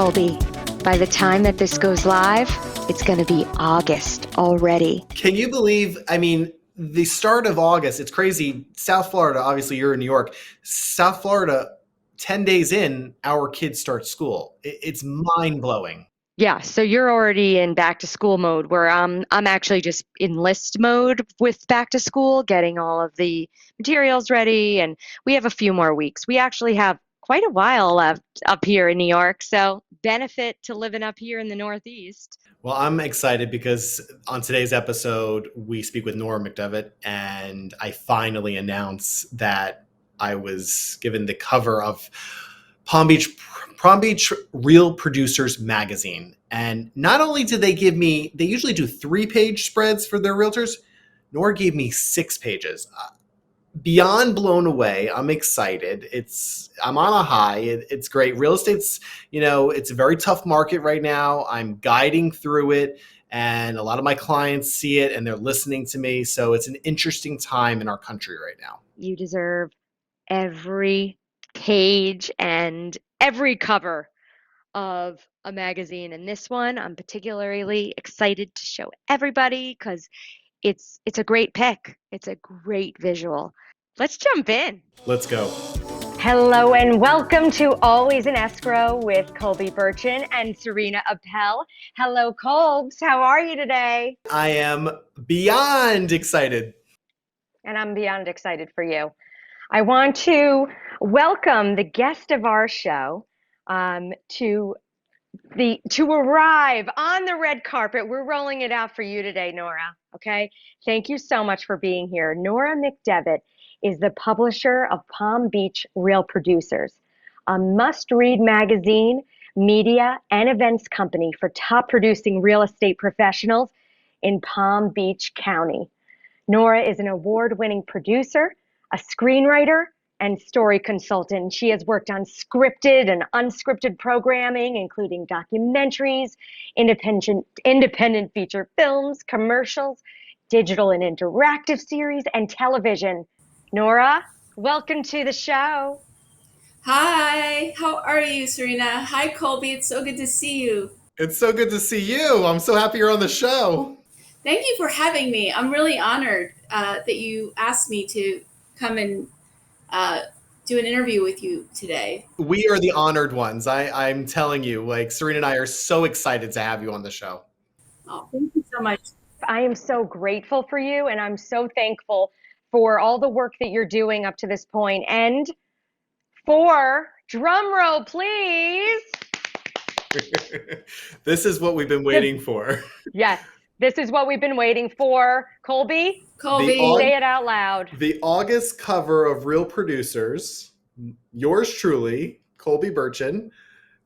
Colby. By the time that this goes live, it's going to be August already. Can you believe, the start of August, it's crazy. South Florida, obviously you're in New York. South Florida, 10 days in, our kids start school. It's mind-blowing. Yeah, so you're already in back to school mode where I'm actually just in list mode with back to school, getting all of the materials ready, and we have a few more weeks. We actually have quite a while left up here in New York, so benefit to living up here in the Northeast. Well, I'm excited because on today's episode, we speak with Nora McDevitt, and I finally announce that I was given the cover of Palm Beach Real Producers magazine. And not only did they give me, they usually do 3-page spreads for their realtors. Nora gave me 6 pages. Beyond blown away. I'm excited. I'm on a high. It's great. Real estate's, it's a very tough market right now. I'm guiding through it, and a lot of my clients see it and they're listening to me. So it's an interesting time in our country right now. You deserve every page and every cover of a magazine. And this one, I'm particularly excited to show everybody because it's a great pick. It's a great visual. Let's jump in. Let's go. Hello and welcome to Always in Escrow with Colby Burchin and Sarina Appel. Hello, Colbs. How are you today? I am beyond excited. And I'm beyond excited for you. I want to welcome the guest of our show to arrive on the red carpet. We're rolling it out for you today, Nora. Okay. Thank you so much for being here. Nora McDevitt is the publisher of Palm Beach Real Producers, a must-read magazine, media, and events company for top producing real estate professionals in Palm Beach County. Nora is an award-winning producer, a screenwriter, and story consultant. She has worked on scripted and unscripted programming, including documentaries, independent feature films, commercials, digital and interactive series, and television. Nora, welcome to the show. Hi, how are you, Sarina? Hi, Colby. It's so good to see you. It's so good to see you. I'm so happy you're on the show. Thank you for having me. I'm really honored that you asked me to come and do an interview with you today. We are the honored ones. I'm telling you, Sarina and I are so excited to have you on the show. Oh, thank you so much. I am so grateful for you, and I'm so thankful for all the work that you're doing up to this point. And for, drum roll, please. This is what we've been waiting for. Yes, this is what we've been waiting for. Colby, say it out loud. The August cover of Real Producers, yours truly, Colby Burchin.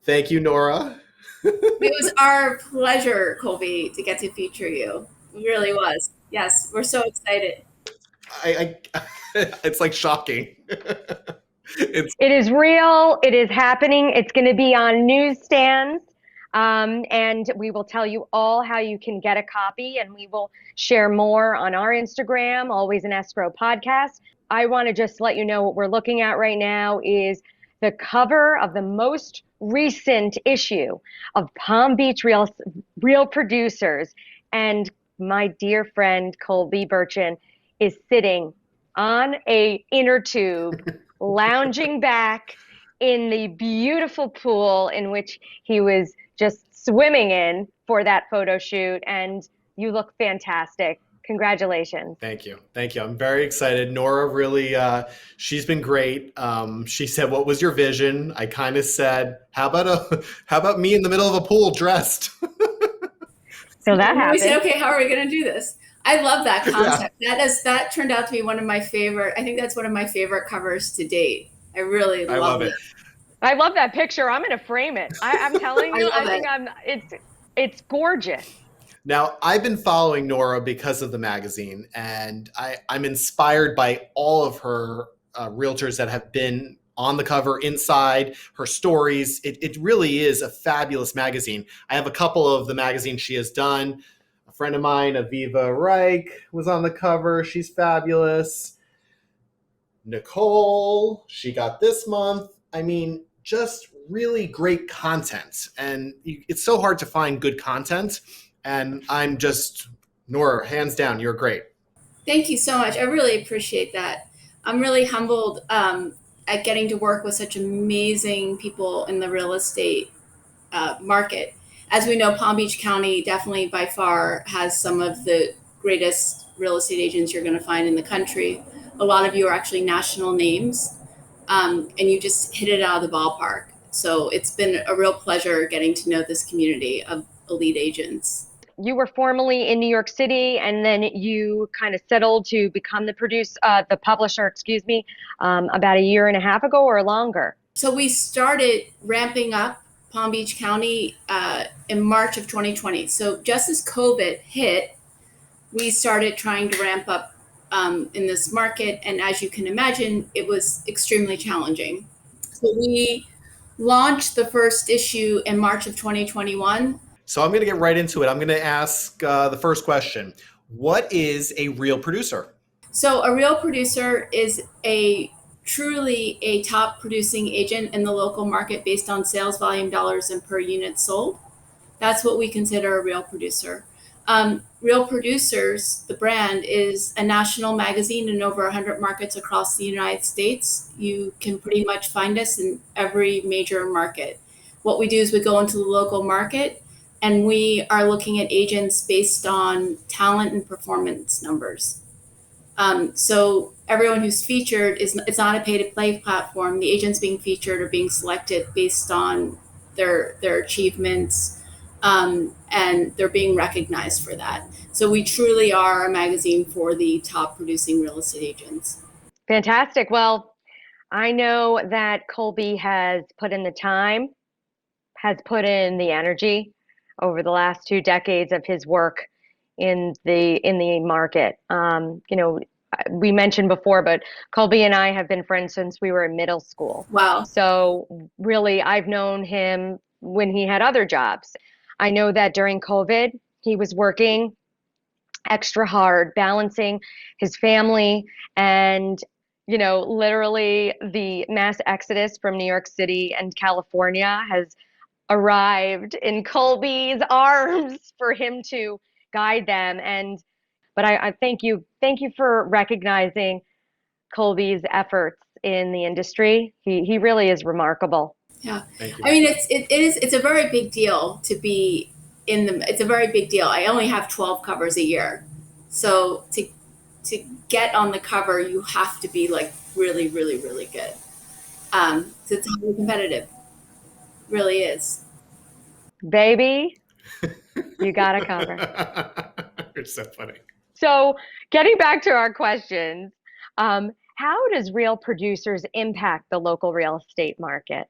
Thank you, Nora. It was our pleasure, Colby, to get to feature you. It really was. Yes, we're so excited. It's like shocking. It is real. It is happening. It's going to be on newsstands. And we will tell you all how you can get a copy, and we will share more on our Instagram, Always in Escrow Podcast. I want to just let you know what we're looking at right now is the cover of the most recent issue of Palm Beach Real Producers. And my dear friend, Colby Burchin, is sitting on a inner tube, lounging back in the beautiful pool in which he was just swimming in for that photo shoot. And you look fantastic. Congratulations. Thank you. I'm very excited. Nora really, she's been great. She said, "What was your vision?" I kind of said, how about me in the middle of a pool dressed? So that happened. We said, okay, how are we going to do this? I love that concept. Yeah. That turned out to be one of my favorite. I think that's one of my favorite covers to date. I really love it. I love that picture. I'm going to frame it. I'm telling you, it's gorgeous. Now, I've been following Nora because of the magazine, and I'm inspired by all of her realtors that have been on the cover, inside, her stories. It really is a fabulous magazine. I have a couple of the magazines she has done. A friend of mine, Aviva Reich, was on the cover. She's fabulous. Nicole, she got this month. I mean, just really great content. And it's so hard to find good content. And I'm just, Nora, hands down, you're great. Thank you so much. I really appreciate that. I'm really humbled at getting to work with such amazing people in the real estate market. As we know, Palm Beach County definitely by far has some of the greatest real estate agents you're going to find in the country. A lot of you are actually national names, and you just hit it out of the ballpark. So it's been a real pleasure getting to know this community of elite agents. You were formerly in New York City, and then you kind of settled to become the publisher, excuse me, about a year and a half ago or longer. So we started ramping up Palm Beach County in March of 2020. So just as COVID hit, we started trying to ramp up in this market. And as you can imagine, it was extremely challenging. So we launched the first issue in March of 2021. So I'm going to get right into it. I'm going to ask the first question. What is a real producer? So a real producer is truly a top producing agent in the local market based on sales volume, dollars, and per unit sold. That's what we consider a real producer. Real Producers, the brand, is a national magazine in over 100 markets across the United States. You can pretty much find us in every major market. What we do is we go into the local market and we are looking at agents based on talent and performance numbers. So everyone who's featured it's not a pay-to-play platform. The agents being featured are being selected based on their achievements, and they're being recognized for that. So we truly are a magazine for the top producing real estate agents. Fantastic. Well, I know that Colby has put in the time, has put in the energy over the last 2 decades of his work in the market. We mentioned before, but Colby and I have been friends since we were in middle school. Wow. So really, I've known him when he had other jobs. I know that during COVID, he was working extra hard, balancing his family and, literally the mass exodus from New York City and California has arrived in Colby's arms for him to guide them. But I thank you for recognizing Colby's efforts in the industry. He really is remarkable. Yeah, I mean it's a very big deal to be it's a very big deal. I only have 12 covers a year, so to get on the cover, you have to be like really, really, really good. So it's highly competitive, really is. Baby, you got a cover. It's so funny. So getting back to our questions, how does Real Producers impact the local real estate market?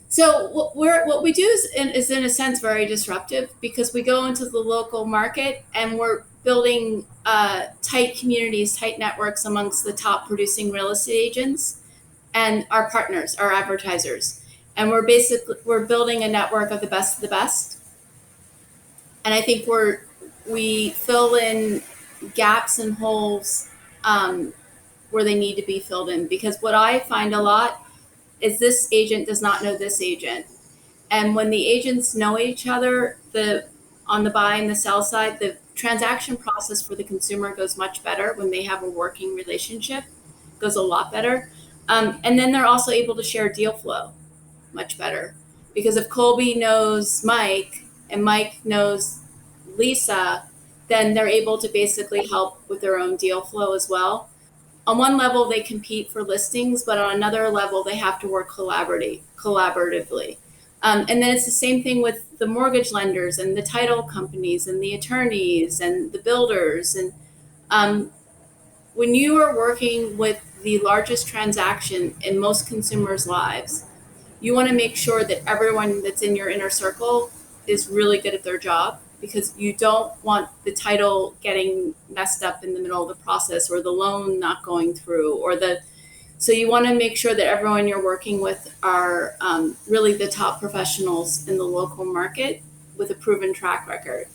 So what we do is in a sense very disruptive because we go into the local market and we're building tight communities, tight networks amongst the top producing real estate agents and our partners, our advertisers. And we're building a network of the best. And I think we fill in gaps and holes where they need to be filled in, because what I find a lot is this agent does not know this agent. And when the agents know each other, on the buy and the sell side, the transaction process for the consumer goes much better when they have a working relationship, goes a lot better. And then they're also able to share deal flow much better. Because if Colby knows Mike and Mike knows Lisa, then they're able to basically help with their own deal flow as well. On one level, they compete for listings, but on another level, they have to work collaboratively. And then it's the same thing with the mortgage lenders and the title companies and the attorneys and the builders. And when you are working with the largest transaction in most consumers' lives, you want to make sure that everyone that's in your inner circle is really good at their job, because you don't want the title getting messed up in the middle of the process or the loan not going through so you want to make sure that everyone you're working with are really the top professionals in the local market with a proven track record.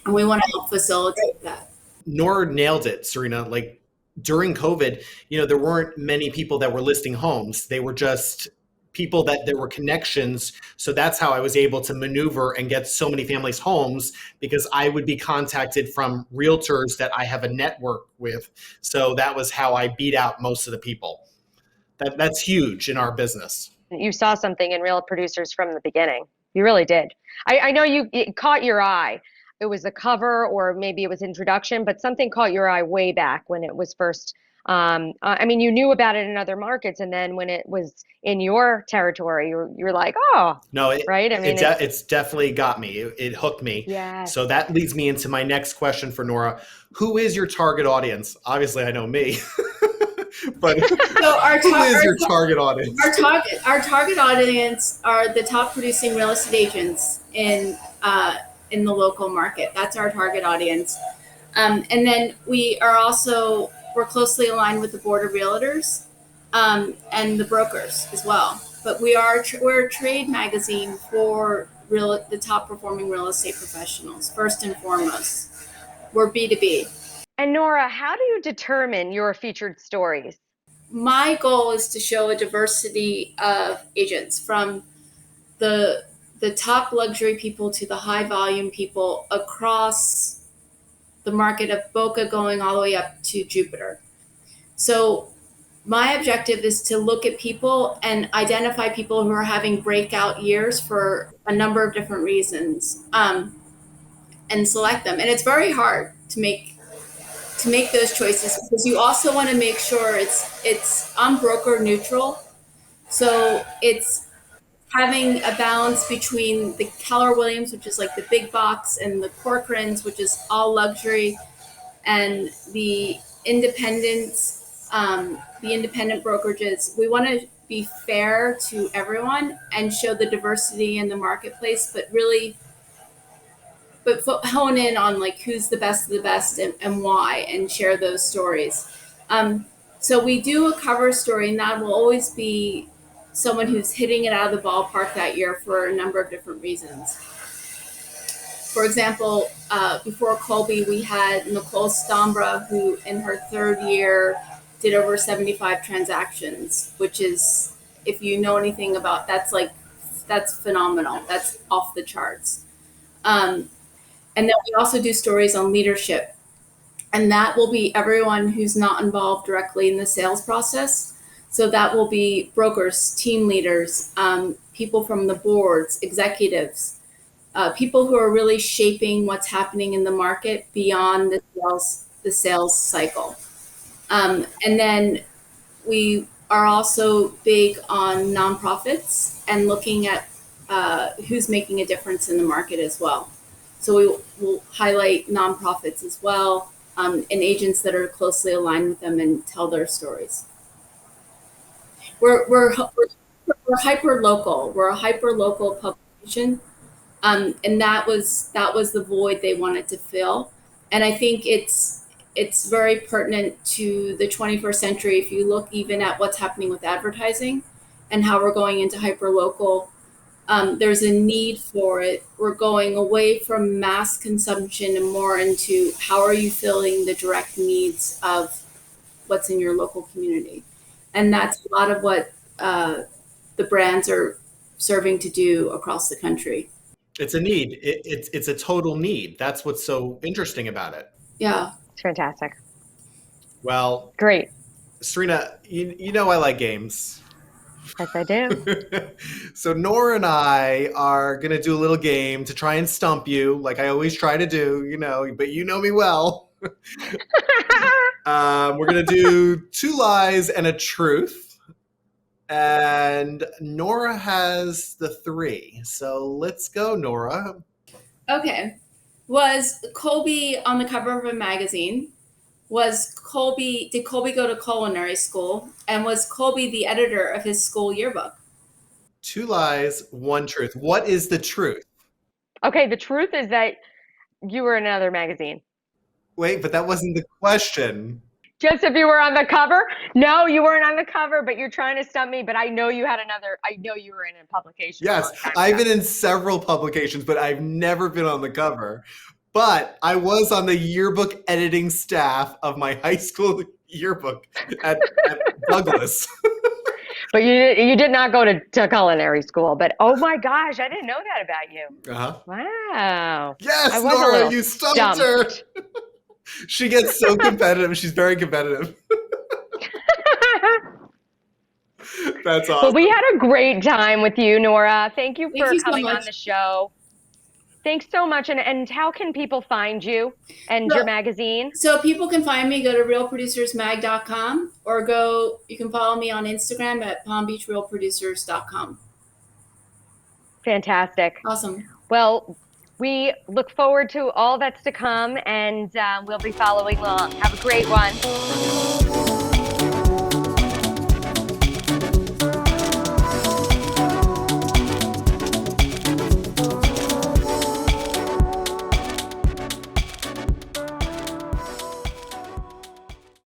And we want to help facilitate that. Nora nailed it, Sarina. Like during COVID, there weren't many people that were listing homes. They were just people that there were connections. So that's how I was able to maneuver and get so many families homes, because I would be contacted from realtors that I have a network with. So that was how I beat out most of the people. That's huge in our business. You saw something in Real Producers from the beginning. You really did. I know it caught your eye. It was the cover, or maybe it was introduction, but something caught your eye way back when it was first. I mean, you knew about it in other markets, and then when it was in your territory, you're like, oh, no, right? I mean, it's definitely got me. It hooked me. Yeah. So that leads me into my next question for Nora. Who is your target audience? Obviously, I know me. But so who is your target audience? Our target audience are the top producing real estate agents in the local market. That's our target audience. And then we're closely aligned with the board of realtors and the brokers as well. But we're a trade magazine for the top performing real estate professionals. First and foremost, we're B2B. And Nora, how do you determine your featured stories? My goal is to show a diversity of agents, from the top luxury people to the high volume people across the market of Boca going all the way up to Jupiter. So my objective is to look at people and identify people who are having breakout years for a number of different reasons, and select them. And it's very hard to make those choices, because you also want to make sure it's broker neutral. So it's having a balance between the Keller Williams, which is like the big box, and the Corcorans, which is all luxury, and the independents, the independent brokerages. We want to be fair to everyone and show the diversity in the marketplace, but hone in on like who's the best of the best and why, and share those stories. So we do a cover story, and that will always be someone who's hitting it out of the ballpark that year for a number of different reasons. For example, before Colby, we had Nicole Stambra, who in her third year did over 75 transactions, which is, if you know anything about, that's phenomenal. That's off the charts. And then we also do stories on leadership, and that will be everyone who's not involved directly in the sales process. So that will be brokers, team leaders, people from the boards, executives, people who are really shaping what's happening in the market beyond the sales cycle. And then we are also big on nonprofits and looking at who's making a difference in the market as well. So we will highlight nonprofits as well, and agents that are closely aligned with them, and tell their stories. We're hyper local. We're a hyper local publication, and that was the void they wanted to fill. And I think it's very pertinent to the 21st century. If you look even at what's happening with advertising and how we're going into hyper local. There's a need for it. We're going away from mass consumption and more into how are you filling the direct needs of what's in your local community. And that's a lot of what the brands are serving to do across the country. It's a need. It's a total need. That's what's so interesting about it. Yeah. It's fantastic. Well, great. Sarina, you know I like games. Yes, I do. So Nora and I are going to do a little game to try and stump you, like I always try to do, but you know me well. We're going to do 2 lies and a truth. And Nora has the 3. So let's go, Nora. Okay. Was Colby on the cover of a magazine? Did Colby go to culinary school? And was Colby the editor of his school yearbook? 2 lies, 1 truth. What is the truth? Okay, the truth is that you were in another magazine. Wait, but that wasn't the question. Just if you were on the cover? No, you weren't on the cover, but you're trying to stump me. But I know you were in a publication. Yes, I've been in several publications, but I've never been on the cover. But I was on the yearbook editing staff of my high school yearbook at Douglas. But you did not go to culinary school. But oh my gosh, I didn't know that about you. Uh-huh. Wow. I Yes, was a Nora, little you stumped her. She gets so competitive. She's very competitive. That's Well, awesome. we had a great time with you, Nora. Thank you Thank for you so coming on much. the show. Thanks so much. And how can people find you and So- your magazine? So people can find me, go to realproducersmag.com, or you can follow me on Instagram at palmbeachrealproducers.com. Fantastic. Awesome. Well, we look forward to all that's to come, and we'll be following along. Have a great one.